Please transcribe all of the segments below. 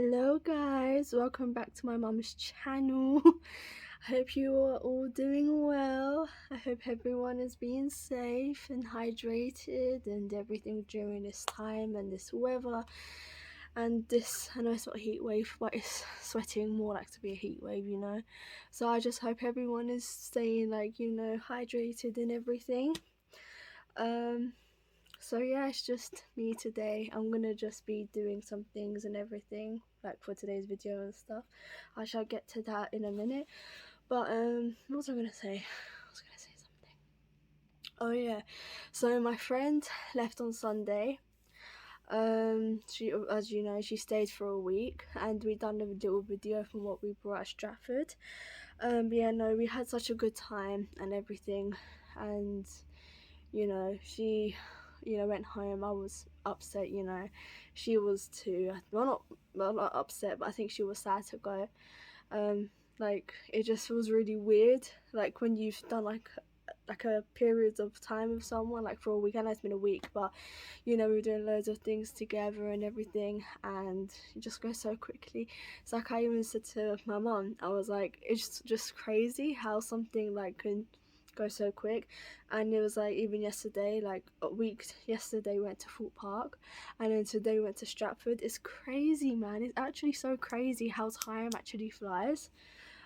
Hello guys, welcome back to my mum's channel. I hope you are all doing well. I hope everyone is being safe and hydrated and everything during this time and this weather and this, I know it's not a heat wave, but it's sweating more like to be a heat wave, you know. So I just hope everyone is staying hydrated and everything. So yeah, it's just me today. I'm gonna just be doing some things and everything, like for today's video and stuff. I shall get to that in a minute. But what was I gonna say? I was gonna say something. Oh yeah, so my friend left on Sunday. She, as you know, she stayed for a week, and we done a little video from what we brought at Stratford. But yeah, no, we had such a good time and everything, and she went home. I was upset, she was too. Not upset, but I think she was sad to go. Like, it just feels really weird, like when you've done like a period of time with someone, like for a week. I know it's been a week, but we were doing loads of things together and everything, and it just goes so quickly. It's like I even said to my mum, I was like, it's just crazy how something like can go so quick. And it was like, even yesterday, like a week yesterday, we went to Fort Park, and then today we went to Stratford. It's crazy, man. It's actually so crazy how time actually flies.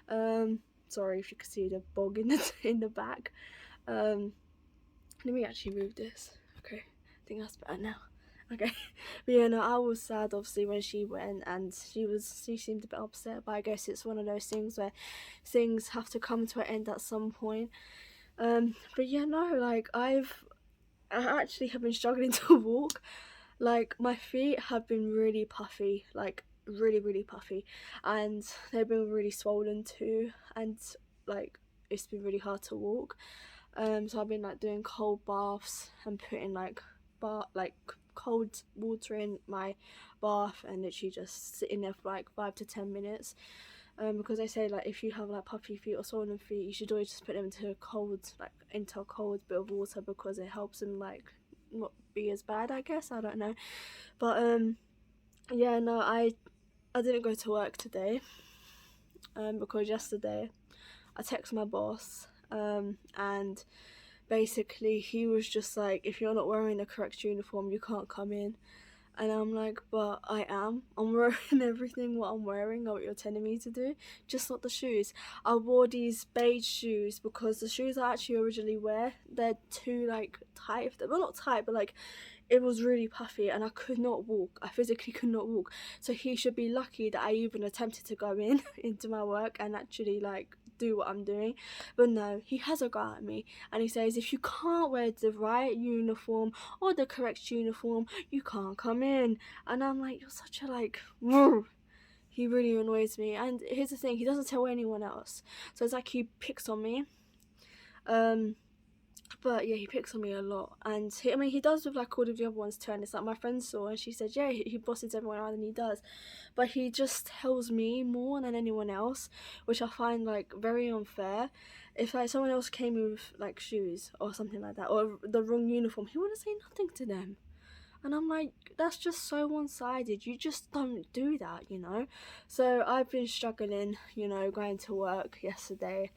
Sorry if you can see the bog in the back. Let me actually move this. Okay, I think that's better now. Okay. But yeah, no, I was sad obviously when she went, and she seemed a bit upset, but I guess it's one of those things where things have to come to an end at some point. But yeah, no, like I actually have been struggling to walk. Like, my feet have been really puffy, like really puffy, and they've been really swollen too, and like it's been really hard to walk. So I've been like doing cold baths and putting like cold water in my bath, and literally just sitting there for like 5 to 10 minutes. Because they say like if you have like puffy feet or swollen feet, you should always just put them into a cold bit of water, because it helps them like not be as bad, I guess. I don't know. But yeah, no, I didn't go to work today, because yesterday I texted my boss, and basically he was just like, if you're not wearing the correct uniform, you can't come in. And I'm like, but I'm wearing everything what I'm wearing or what you're telling me to do, just not the shoes. I wore these beige shoes because the shoes I actually originally wear, they're too like tight. Well, not tight, but like it was really puffy, and I could not walk. I physically could not walk. So he should be lucky that I even attempted to go in into my work and actually like do what I'm doing. But no, he has a go at me, and he says, if you can't wear the right uniform or the correct uniform, you can't come in. And I'm like, you're such a like he really annoys me. And here's the thing, he doesn't tell anyone else, so it's like he picks on me. But yeah, he picks on me a lot, and he does with like all of the other ones too. And it's like, my friend saw, and she said, yeah, he bosses everyone around, and he does, but he just tells me more than anyone else, which I find like very unfair. If like someone else came with like shoes or something like that, or the wrong uniform, he wouldn't say nothing to them. And I'm like, that's just so one-sided. You just don't do that, So I've been struggling, going to work yesterday,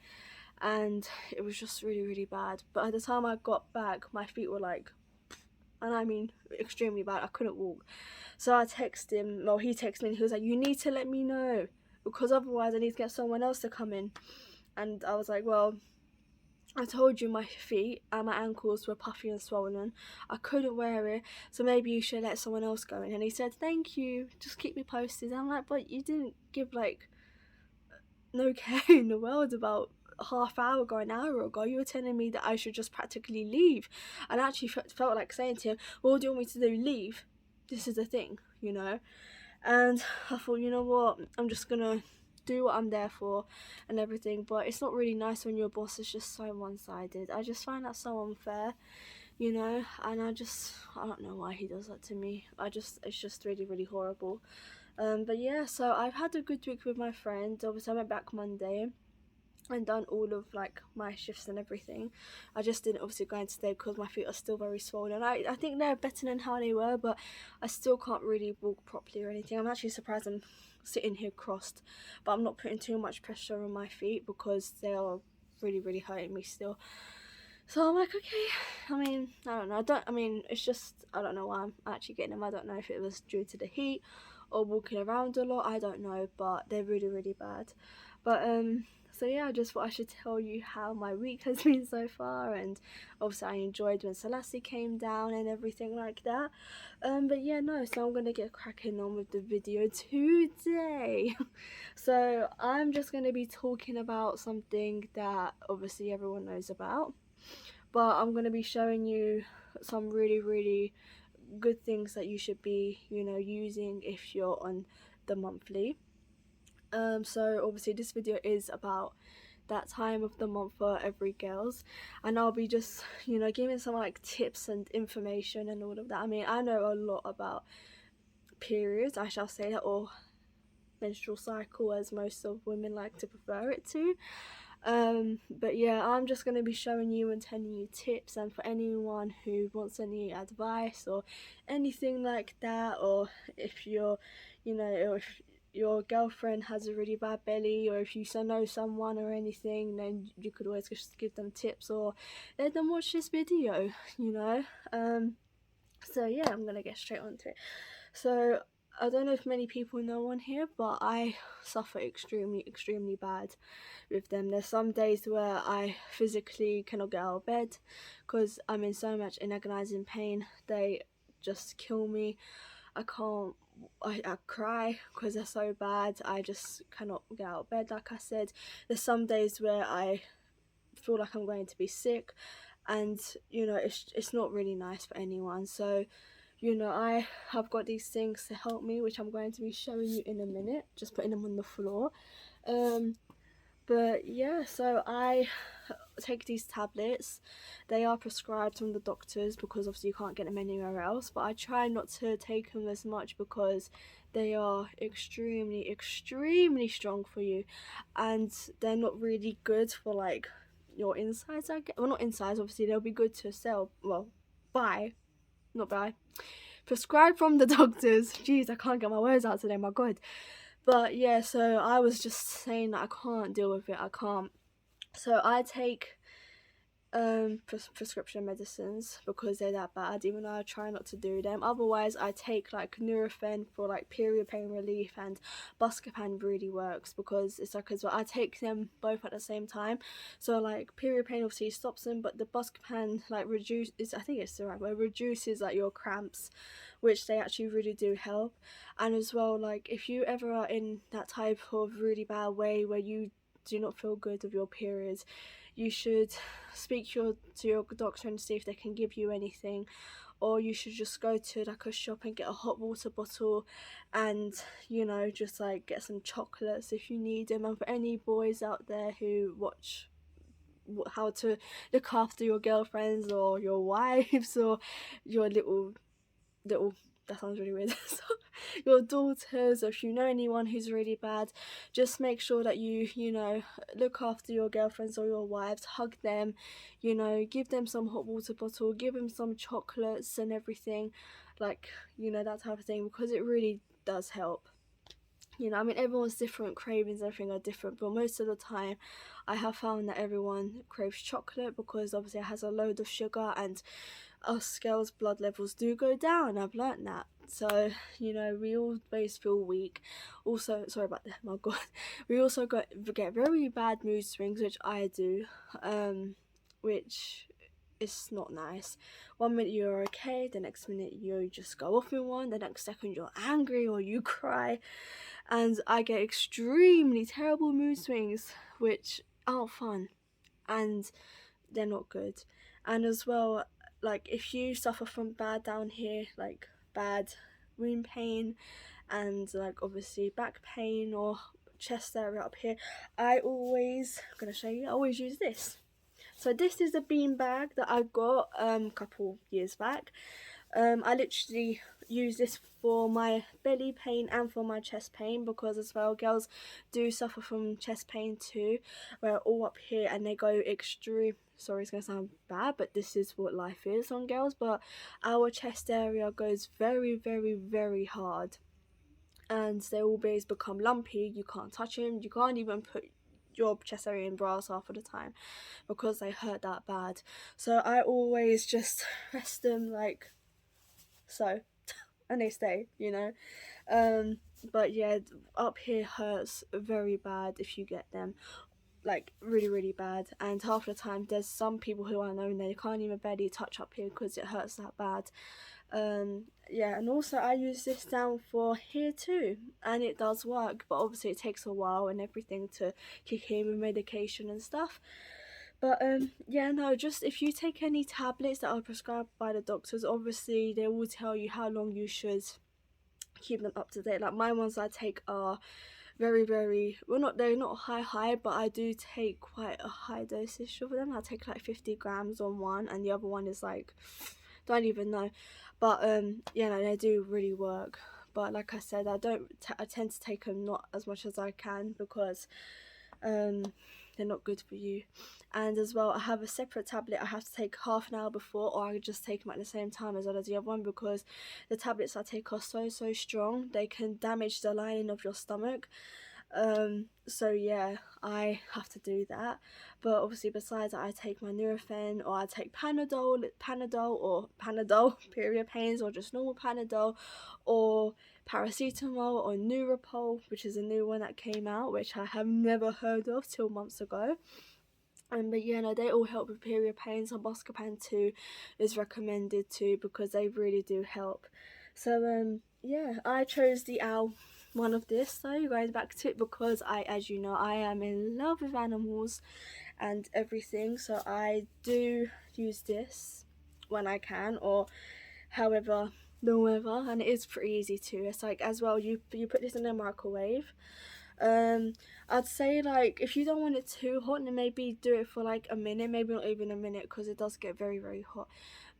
and it was just really bad. But at the time I got back, my feet were like, and I mean extremely bad. I couldn't walk. So I texted him, well, he texted me, and he was like, you need to let me know, because otherwise I need to get someone else to come in. And I was like, well, I told you my feet and my ankles were puffy and swollen. I couldn't wear it, so maybe you should let someone else go in. And he said, thank you, just keep me posted. And I'm like, but you didn't give like no care in the world about half hour ago, an hour ago. You were telling me that I should just practically leave. And I actually felt like saying to him, well, what do you want me to do, leave? This is the thing, And I thought, you know what, I'm just gonna do what I'm there for and everything. But it's not really nice when your boss is just so one-sided. I just find that so unfair, and I don't know why he does that to me. It's just really horrible. But yeah, so I've had a good week with my friend. Obviously I went back Monday, and done all of like my shifts and everything. I just didn't obviously go in today because my feet are still very swollen. I think they're better than how they were, but I still can't really walk properly or anything. I'm actually surprised I'm sitting here crossed, but I'm not putting too much pressure on my feet because they are really hurting me still. So I'm like, okay, I mean, I don't know. I mean, it's just, I don't know why I'm actually getting them. I don't know if it was due to the heat or walking around a lot. I don't know, but they're really bad. But, so yeah, I just thought I should tell you how my week has been so far. And obviously I enjoyed when Selassie came down and everything like that. But yeah, no, so I'm going to get cracking on with the video today. So I'm just going to be talking about something that obviously everyone knows about, but I'm going to be showing you some really good things that you should be, you know, using if you're on the monthly. So obviously this video is about that time of the month for every girls, and I'll be just, you know, giving some like tips and information and all of that. I mean, I know a lot about periods, I shall say that, or menstrual cycle as most of women like to prefer it to. But yeah, I'm just going to be showing you and telling you tips, and for anyone who wants any advice or anything like that, or if you're, you know, or if your girlfriend has a really bad belly, or if you know someone or anything, then you could always just give them tips or let them watch this video, you know. So yeah, I'm going to get straight onto it. So I don't know if many people know on here, but I suffer extremely bad with them. There's some days where I physically cannot get out of bed because I'm in so much agonizing pain. They just kill me. I can't, I cry because they're so bad. I just cannot get out of bed, like I said. There's some days where I feel like I'm going to be sick, and you know, it's not really nice for anyone. So you know, I have got these things to help me, which I'm going to be showing you in a minute, just putting them on the floor. But yeah, so I take these tablets. They are prescribed from the doctors because obviously you can't get them anywhere else, but I try not to take them as much because they are extremely strong for you, and they're not really good for like your insides, I guess. Well, not insides, obviously they'll be good to sell, well, buy, not buy, prescribed from the doctors. Jeez, I can't get my words out today, my god. But yeah, so I was just saying that I can't deal with it. I can't. So I take prescription medicines because they're that bad, even though I try not to do them. Otherwise I take like Nurofen for like period pain relief, and Buscopan really works because it's like, as well, I take them both at the same time. So like period pain obviously stops them, but the Buscopan like reduces, I think it's the right word, reduces like your cramps, which they actually really do help. And as well, like if you ever are in that type of really bad way where you do not feel good with your periods, you should speak to your doctor and see if they can give you anything, or you should just go to like a shop and get a hot water bottle and, you know, just like get some chocolates if you need them. And for any boys out there who watch how to look after your girlfriends or your wives or your little that sounds really weird. So, your daughters, or if you know anyone who's really bad, just make sure that you know, look after your girlfriends or your wives, hug them, you know, give them some hot water bottle, give them some chocolates and everything, like, you know, that type of thing, because it really does help. You know, I mean, everyone's different, cravings, everything are different, but most of the time I have found that everyone craves chocolate because obviously it has a load of sugar, and us girls' blood levels do go down. I've learnt that. So, you know, we always feel weak. Also, sorry about that, my god. We also get very bad mood swings, which I do, which is not nice. 1 minute you're okay, the next minute you just go off in one, the next second you're angry or you cry, and I get extremely terrible mood swings, which aren't fun, and they're not good. And as well, like if you suffer from bad down here, like bad wound pain and like obviously back pain or chest area up here, I'm gonna show you, I always use this. So this is a bean bag that I got a couple years back. I literally use this for my belly pain and for my chest pain, because as well girls do suffer from chest pain too, where all up here and they go extreme. Sorry, it's gonna sound bad, but this is what life is on girls. But our chest area goes very, very, very hard, and they always become lumpy. You can't touch them. You can't even put your chest area in bras half of the time because they hurt that bad. So I always just rest them like so, and they stay, you know. But yeah, up here hurts very bad if you get them, like really, really bad. And half the time there's some people who I know and they can't even barely touch up here because it hurts that bad. Yeah, and also I use this down for here too, and it does work, but obviously it takes a while and everything to kick in with medication and stuff. But yeah, no, just if you take any tablets that are prescribed by the doctors, obviously they will tell you how long you should keep them up to date. Like my ones I take are very, very well, not, they're not high, but I do take quite a high dosage of them. I take like 50 grams on one, and the other one is like, don't even know. But yeah, no, they do really work. But like I said, I tend to take them not as much as I can because they're not good for you. And as well, I have a separate tablet I have to take half an hour before, or I just take them at the same time as well as the other one, because the tablets I take are so strong they can damage the lining of your stomach. So yeah, I have to do that. But obviously besides that, I take my Nurofen, or I take Panadol or Panadol period pains, or just normal Panadol, or paracetamol, or Nuropol, which is a new one that came out, which I have never heard of till months ago. But yeah, no, they all help with period pains, and Buscopan too is recommended too, because they really do help. So yeah, I chose the owl one of this though, going back to it, because as you know, I am in love with animals and everything, so I do use this when I can, or however the weather, and it is pretty easy too. It's like, as well, you put this in a microwave. I'd say like if you don't want it too hot, then maybe do it for like a minute, maybe not even a minute, because it does get very, very hot.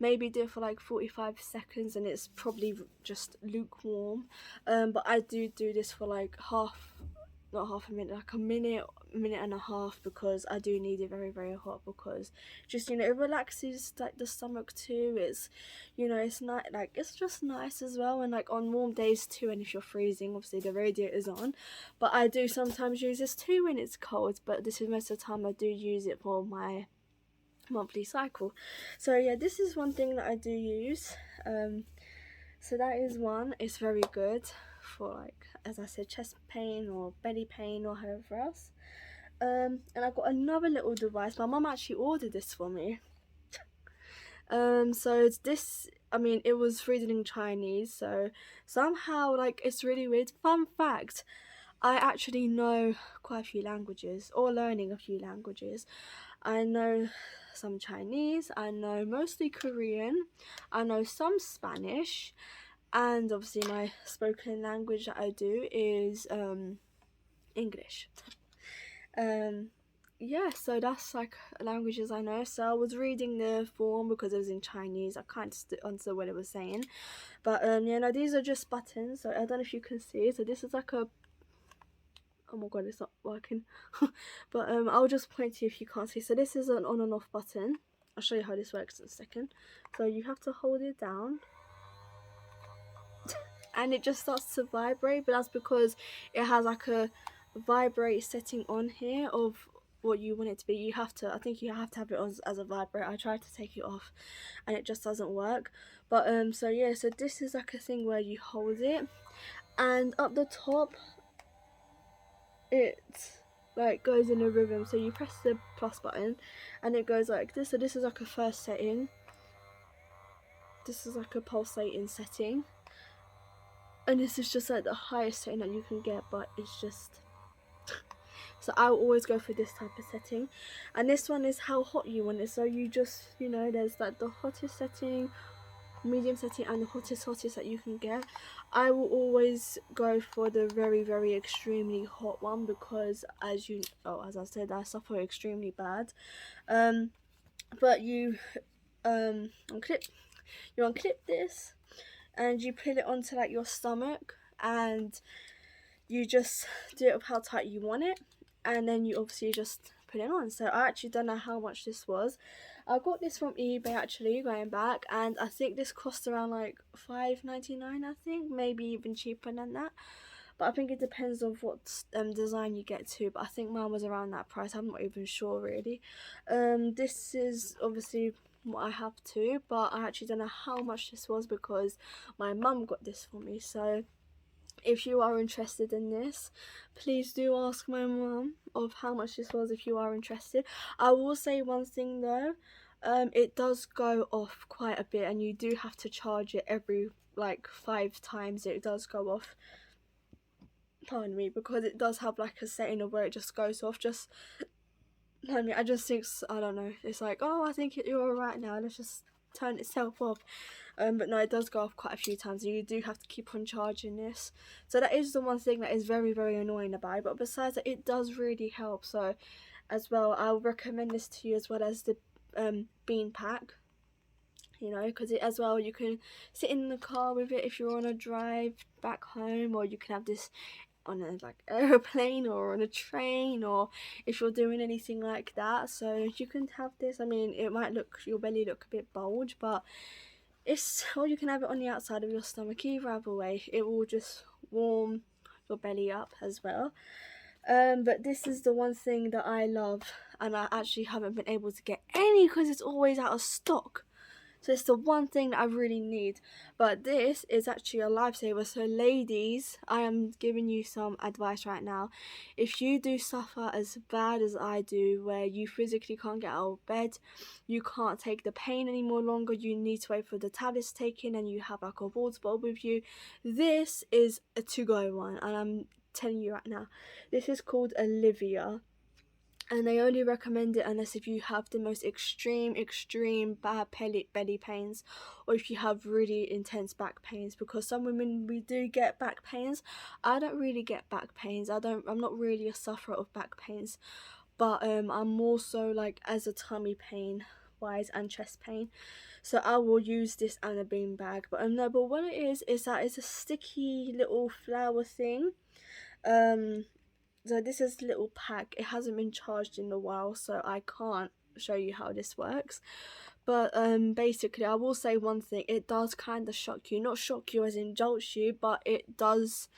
Maybe do it for like 45 seconds and it's probably just lukewarm. But I do this for like not half a minute, like a minute and a half, because I do need it very, very hot, because just, you know, it relaxes like the stomach too. It's, you know, it's not like, it's just nice as well. And like on warm days too, and if you're freezing, obviously the radiator's on, but I do sometimes use this too when it's cold, but this is most of the time I do use it for my monthly cycle. So yeah, this is one thing that I do use. So that is one. It's very good for, like, as I said, chest pain or belly pain or however else. And I got another little device. My mum actually ordered this for me. So it's this, I mean, it was written in Chinese, so somehow, like, it's really weird. Fun fact, I actually know quite a few languages, or learning a few languages. I know some Chinese, I know mostly Korean, I know some Spanish, and obviously my spoken language that I do is English. Yeah, so that's like languages I know. So I was reading the form because it was in Chinese. I can't understand what it was saying, but yeah, no, these are just buttons. So I don't know if you can see. So this is like a, oh my god, it's not working. But I'll just point to you if you can't see. So this is an on and off button. I'll show you how this works in a second. So you have to hold it down and it just starts to vibrate, but that's because it has like a vibrate setting on here of what you want it to be. You have to, I think you have to have it on as a vibrate. I tried to take it off and it just doesn't work. But so yeah, so this is like a thing where you hold it, and up the top it like goes in a rhythm. So you press the plus button and it goes like this. So this is like a first setting, this is like a pulsating setting, and this is just like the highest setting that you can get, but it's just, so I'll always go for this type of setting. And this one is how hot you want it. So you just, you know, there's like the hottest setting, medium setting, and the hottest that you can get. I will always go for the very, very extremely hot one, because as I said, I suffer extremely bad. But you unclip this, and you put it onto like your stomach, and you just do it with how tight you want it, and then you obviously just put it on. So I actually don't know how much this was. I got this from eBay actually, going back, and I think this cost around like $5.99, I think, maybe even cheaper than that. But I think it depends on what design you get to, but I think mine was around that price. I'm not even sure really. This is obviously what I have too, but I actually don't know how much this was because my mum got this for me. So if you are interested in this, please do ask my mum of how much this was if you are interested. I will say one thing though, it does go off quite a bit, and you do have to charge it every like 5 times. It does go off, pardon me, because it does have like a setting of where it just goes off. Just, I mean, I just think, I don't know, it's like, oh, I think you're alright now, let's just turn itself off. But no, it does go off quite a few times, and you do have to keep on charging this. So that is the one thing that is very, very annoying about it. But besides that, it does really help. So as well, I'll recommend this to you, as well as the bean pack, you know, because it as well, you can sit in the car with it if you're on a drive back home, or you can have this on a like aeroplane or on a train, or if you're doing anything like that. So you can have this. I mean, it might look, your belly look a bit bulge, but it's, or you can have it on the outside of your stomach. Either way, it will just warm your belly up as well. But this is the one thing that I love, and I actually haven't been able to get any because it's always out of stock. So it's the one thing that I really need. But this is actually a lifesaver. So ladies, I am giving you some advice right now. If you do suffer as bad as I do, where you physically can't get out of bed, you can't take the pain anymore longer, you need to wait for the tablets taken, and you have like a water bottle with you, this is a to-go one. And I'm telling you right now, this is called Olivia. And they only recommend it unless if you have the most extreme bad belly pains, or if you have really intense back pains, because some women, we do get back pains. I don't really get back pains. I'm not really a sufferer of back pains, but I'm more so like as a tummy pain wise and chest pain. So I will use this and a bean bag. But no, but what it is that it's a sticky little flower thing. So this is a little pack. It hasn't been charged in a while, so I can't show you how this works. But basically, I will say one thing. It does kind of shock you. Not shock you as in jolts you, but it does.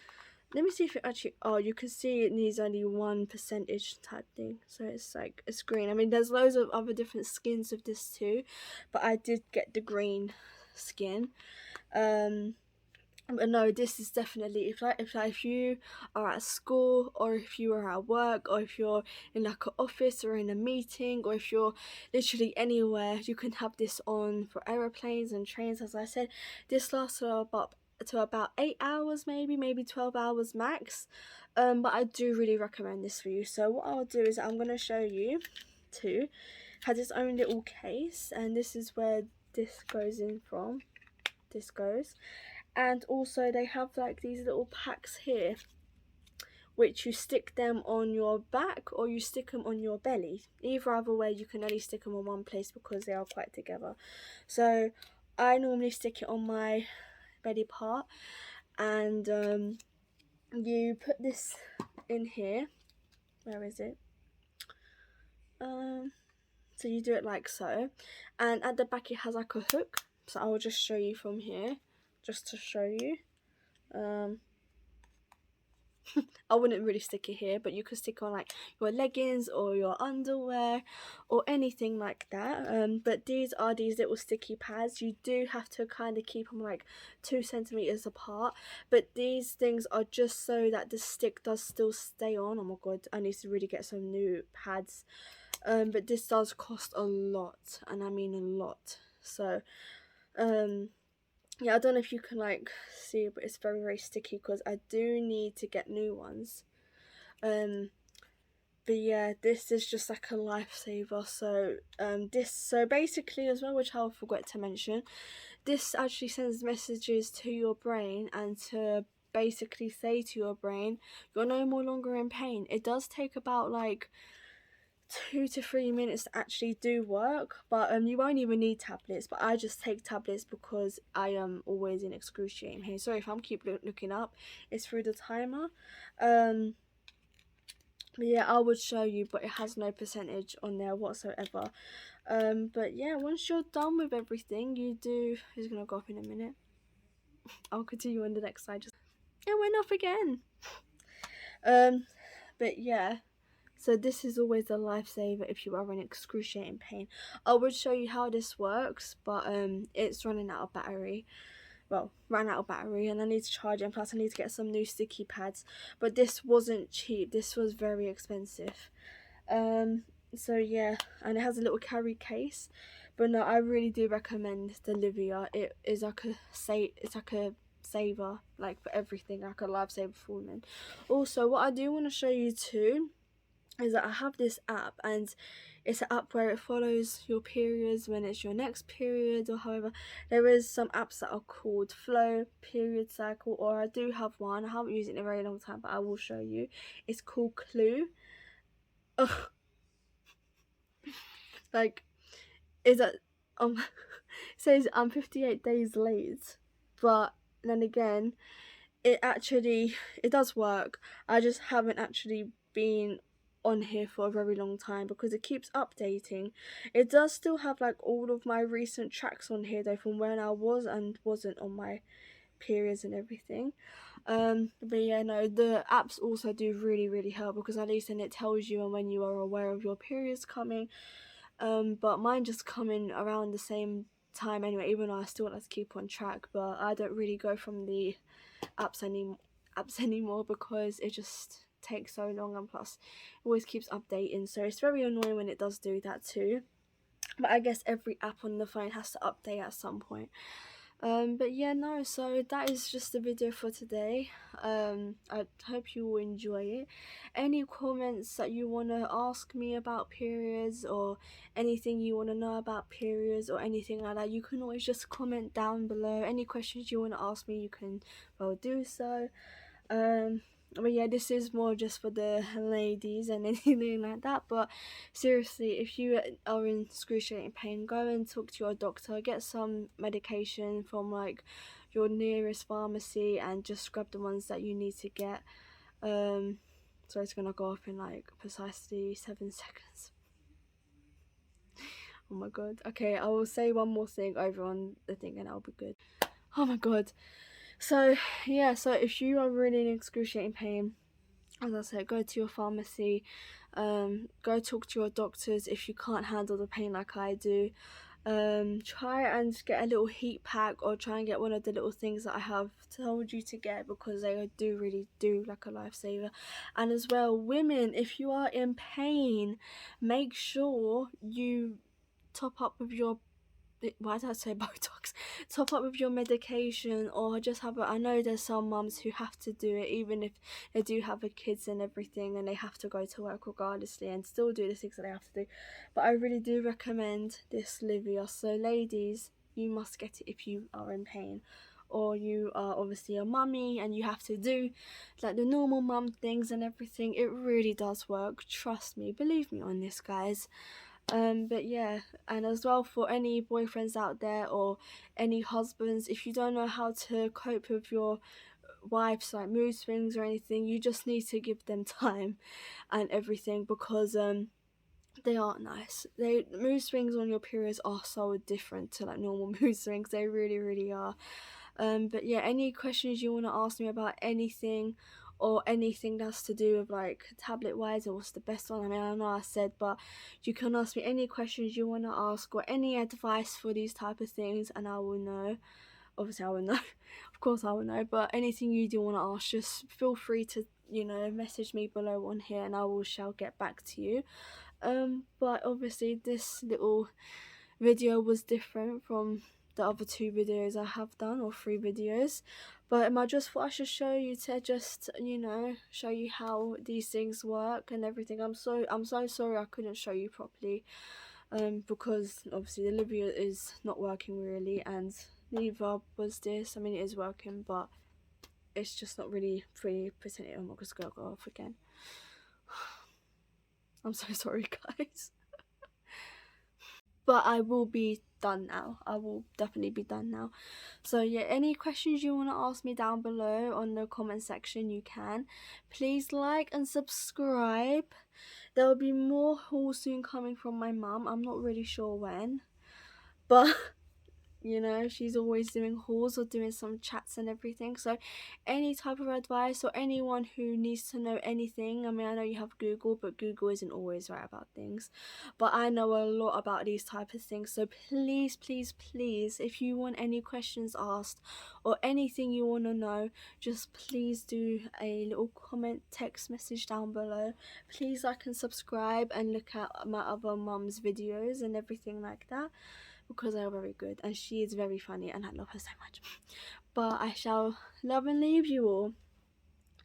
Let me see if it actually, oh, you can see it needs only 1% type thing. So it's like, it's green. I mean, there's loads of other different skins of this too, but I did get the green skin. But no, this is definitely, if you are at school, or if you are at work, or if you're in like an office or in a meeting, or if you're literally anywhere, you can have this on for aeroplanes and trains. As I said, this lasts for about 8 hours, maybe 12 hours max. But I do really recommend this for you. So what I'll do is I'm going to show you too. Has its own little case, and this is where this goes in from. This goes. And also they have like these little packs here, which you stick them on your back or you stick them on your belly. Either other way, you can only stick them on one place because they are quite together. So I normally stick it on my belly part, and you put this in here. Where is it? So you do it like so, and at the back it has like a hook. So I will just show you from here, just to show you. I wouldn't really stick it here, but you could stick on like your leggings or your underwear or anything like that. But these are these little sticky pads. You do have to kind of keep them like 2 centimeters apart, but these things are just so that the stick does still stay on. Oh my god, I need to really get some new pads. But this does cost a lot, and I mean a lot. So yeah, I don't know if you can like see, but it's very, very sticky because I do need to get new ones. But yeah, this is just like a lifesaver. So so basically as well, which I forgot to mention, this actually sends messages to your brain, and to basically say to your brain, you're no more longer in pain. It does take about like 2 to 3 minutes to actually do work, but you won't even need tablets. But I just take tablets because I am always in excruciating pain. Sorry if I'm keep looking up, it's through the timer. But yeah, I would show you, but it has no percentage on there whatsoever. But yeah, once you're done with everything, you do. It's gonna go up in a minute. I'll continue on the next slide. Just it went off again. But yeah. So this is always a lifesaver if you are in excruciating pain. I would show you how this works, but it's running out of battery. Well, ran out of battery, and I need to charge it, and plus I need to get some new sticky pads. But this wasn't cheap. This was very expensive. So yeah, and it has a little carry case. But no, I really do recommend the Livia. It is like it's like a saver, like for everything, like a lifesaver for women. Also, what I do want to show you too is that I have this app, and it's an app where it follows your periods when it's your next period, or however. There is some apps that are called Flow, Period Cycle, or I do have one. I haven't used it in a very long time, but I will show you. It's called Clue. Ugh. Like, is that it says I'm 58 days late, but then again, it does work. I just haven't actually been on here for a very long time because it keeps updating. It does still have like all of my recent tracks on here though, from when I was and wasn't on my periods and everything. But yeah, no, the apps also do really help, because at least then it tells you when you are aware of your periods coming. But mine just coming around the same time anyway, even though I still like to keep on track. But I don't really go from the apps anymore because it just takes so long, and plus it always keeps updating, so it's very annoying when it does do that too. But I guess every app on the phone has to update at some point. But yeah, no, so that is just the video for today. I hope you will enjoy it. Any comments that you want to ask me about periods, or anything you want to know about periods, or anything like that, you can always just comment down below. Any questions you want to ask me, you can do so. But yeah, this is more just for the ladies and anything like that. But seriously, if you are in excruciating pain, go and talk to your doctor, get some medication from like your nearest pharmacy, and just grab the ones that you need to get. So it's gonna go off in like precisely 7 seconds. Oh my god. Okay, I will say one more thing over on the thing and I'll be good. Oh my god. So yeah, so if you are really in excruciating pain, as I said, go to your pharmacy, go talk to your doctors if you can't handle the pain like I do. Try and get a little heat pack, or try and get one of the little things that I have told you to get, because they do really do like a lifesaver. And as well, women, if you are in pain, make sure you top up with your, why did I say Botox? Top up with your medication, or just have I know there's some mums who have to do it even if they do have a kids and everything, and they have to go to work regardlessly and still do the things that they have to do. But I really do recommend this Livia. So ladies, you must get it if you are in pain, or you are obviously a mummy and you have to do like the normal mum things and everything. It really does work, trust me, believe me on this, guys. But yeah, and as well, for any boyfriends out there or any husbands, if you don't know how to cope with your wife's like mood swings or anything, you just need to give them time and everything, because they aren't nice. Mood swings on your periods are so different to like normal mood swings. They really are. But yeah, any questions you want to ask me about anything, or anything that's to do with like tablet wise, or what's the best one, I mean, I know I said, but you can ask me any questions you want to ask, or any advice for these type of things, and I will know. Obviously I will know. Of course I will know. But anything you do want to ask, just feel free to message me below on here, and shall get back to you. But obviously this little video was different from the other 2 videos I have done, or 3 videos, but I just thought I should show you, to just show you how these things work and everything. I'm so sorry I couldn't show you properly, because obviously the Livia is not working really, and neither was this. I mean, it is working, but it's just not really 3%. Oh my god, it's gonna go off again. I'm so sorry, guys. But I will be done now. I will definitely be done now. So yeah, any questions you want to ask me down below on the comment section, you can. Please like and subscribe. There will be more hauls soon coming from my mum. I'm not really sure when, but you know, she's always doing hauls or doing some chats and everything. So any type of advice or anyone who needs to know anything, I mean, I know you have Google, but Google isn't always right about things, but I know a lot about these type of things. So please, please, please, if you want any questions asked or anything you want to know, just please do a little comment, text message down below. Please like and subscribe and look at my other mum's videos and everything like that, because they are very good and she is very funny and I love her so much. But I shall love and leave you all.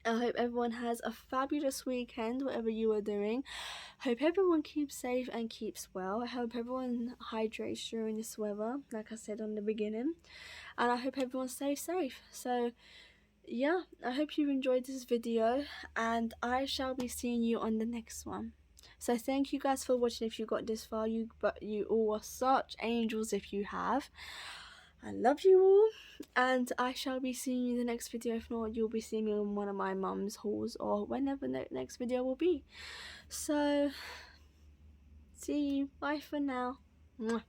I hope everyone has a fabulous weekend, whatever you are doing. Hope everyone keeps safe and keeps well. I hope everyone hydrates during this weather, like I said on the beginning. And I hope everyone stays safe. So yeah, I hope you enjoyed this video and I shall be seeing you on the next one. So thank you guys for watching if you got this far. You all are such angels if you have. I love you all, and I shall be seeing you in the next video. If not, you'll be seeing me in one of my mum's hauls or whenever the next video will be. So see you. Bye for now. Mwah.